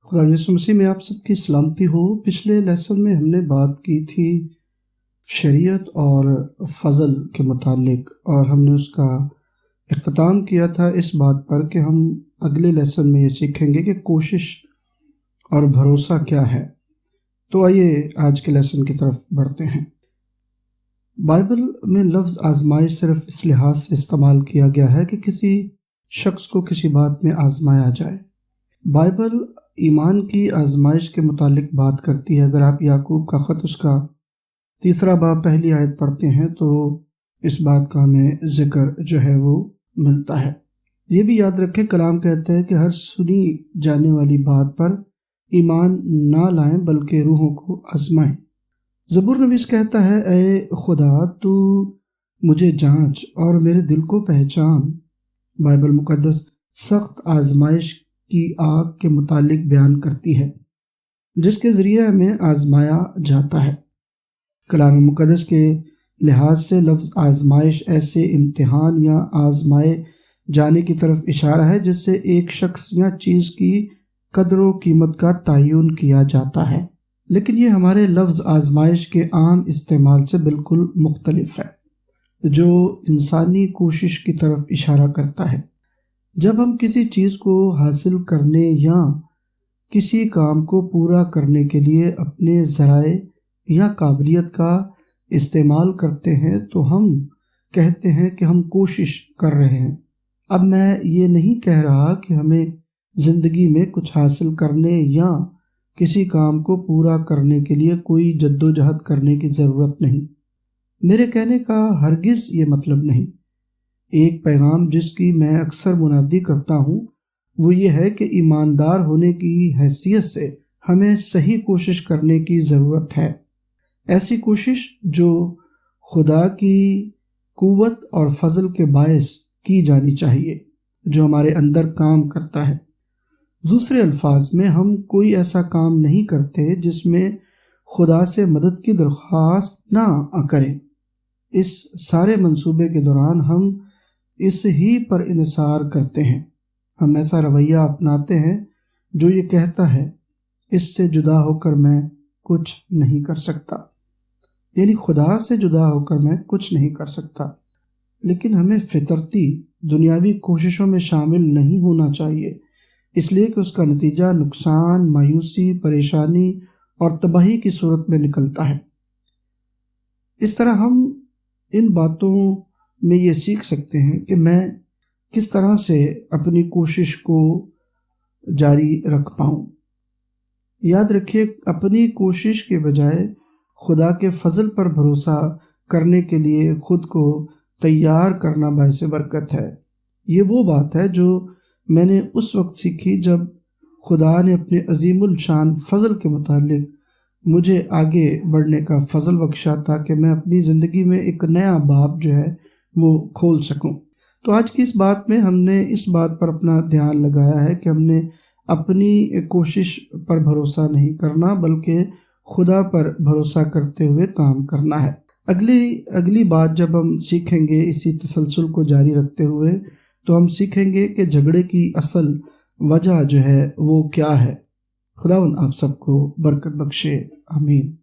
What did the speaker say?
خدا یسوع مسیح میں آپ سب کی سلامتی ہو۔ پچھلے لیسن میں ہم نے بات کی تھی شریعت اور فضل کے متعلق، اور ہم نے اس کا اختتام کیا تھا اس بات پر کہ ہم اگلے لیسن میں یہ سیکھیں گے کہ کوشش اور بھروسہ کیا ہے۔ تو آئیے آج کے لیسن کی طرف بڑھتے ہیں۔ بائبل میں لفظ آزمائش صرف اس لحاظ سے استعمال کیا گیا ہے کہ کسی شخص کو کسی بات میں آزمایا جائے۔ بائبل ایمان کی آزمائش کے متعلق بات کرتی ہے۔ اگر آپ یعقوب کا خط اس کا 3 باب پہلی آیت پڑھتے ہیں تو اس بات کا ہمیں ذکر جو ہے وہ ملتا ہے۔ یہ بھی یاد رکھیں، کلام کہتا ہے کہ ہر سنی جانے والی بات پر ایمان نہ لائیں بلکہ روحوں کو آزمائیں۔ زبور نویس کہتا ہے، اے خدا تو مجھے جانچ اور میرے دل کو پہچان۔ بائبل مقدس سخت آزمائش کی آگ کے متعلق بیان کرتی ہے جس کے ذریعے ہمیں آزمایا جاتا ہے۔ کلام مقدس کے لحاظ سے لفظ آزمائش ایسے امتحان یا آزمائے جانے کی طرف اشارہ ہے جس سے ایک شخص یا چیز کی قدر و قیمت کا تعین کیا جاتا ہے، لیکن یہ ہمارے لفظ آزمائش کے عام استعمال سے بالکل مختلف ہے جو انسانی کوشش کی طرف اشارہ کرتا ہے۔ جب ہم کسی چیز کو حاصل کرنے یا کسی کام کو پورا کرنے کے لیے اپنے ذرائع یا قابلیت کا استعمال کرتے ہیں تو ہم کہتے ہیں کہ ہم کوشش کر رہے ہیں۔ اب میں یہ نہیں کہہ رہا کہ ہمیں زندگی میں کچھ حاصل کرنے یا کسی کام کو پورا کرنے کے لیے کوئی جدوجہد کرنے کی ضرورت نہیں۔ میرے کہنے کا ہرگز یہ مطلب نہیں۔ ایک پیغام جس کی میں اکثر منادی کرتا ہوں وہ یہ ہے کہ ایماندار ہونے کی حیثیت سے ہمیں صحیح کوشش کرنے کی ضرورت ہے، ایسی کوشش جو خدا کی قوت اور فضل کے باعث کی جانی چاہیے، جو ہمارے اندر کام کرتا ہے۔ دوسرے الفاظ میں، ہم کوئی ایسا کام نہیں کرتے جس میں خدا سے مدد کی درخواست نہ کریں۔ اس سارے منصوبے کے دوران ہم اس ہی پر انحصار کرتے ہیں۔ ہم ایسا رویہ اپناتے ہیں جو یہ کہتا ہے، اس سے جدا ہو کر میں کچھ نہیں کر سکتا، یعنی خدا سے جدا ہو کر میں کچھ نہیں کر سکتا۔ لیکن ہمیں فطرتی دنیاوی کوششوں میں شامل نہیں ہونا چاہیے، اس لیے کہ اس کا نتیجہ نقصان، مایوسی، پریشانی اور تباہی کی صورت میں نکلتا ہے۔ اس طرح ہم ان باتوں میں یہ سیکھ سکتے ہیں کہ میں کس طرح سے اپنی کوشش کو جاری رکھ پاؤں۔ یاد رکھیے، اپنی کوشش کے بجائے خدا کے فضل پر بھروسہ کرنے کے لیے خود کو تیار کرنا باعث برکت ہے۔ یہ وہ بات ہے جو میں نے اس وقت سیکھی جب خدا نے اپنے عظیم الشان فضل کے متعلق مجھے آگے بڑھنے کا فضل بخشا تاکہ میں اپنی زندگی میں ایک نیا باب جو ہے وہ کھول سکوں۔ تو آج کی اس بات میں ہم نے اس بات پر اپنا دھیان لگایا ہے کہ ہم نے اپنی کوشش پر بھروسہ نہیں کرنا بلکہ خدا پر بھروسہ کرتے ہوئے کام کرنا ہے۔ اگلی بات جب ہم سیکھیں گے اسی تسلسل کو جاری رکھتے ہوئے تو ہم سیکھیں گے کہ جھگڑے کی اصل وجہ جو ہے وہ کیا ہے۔ خداوند آپ سب کو برکت بخشے، آمین۔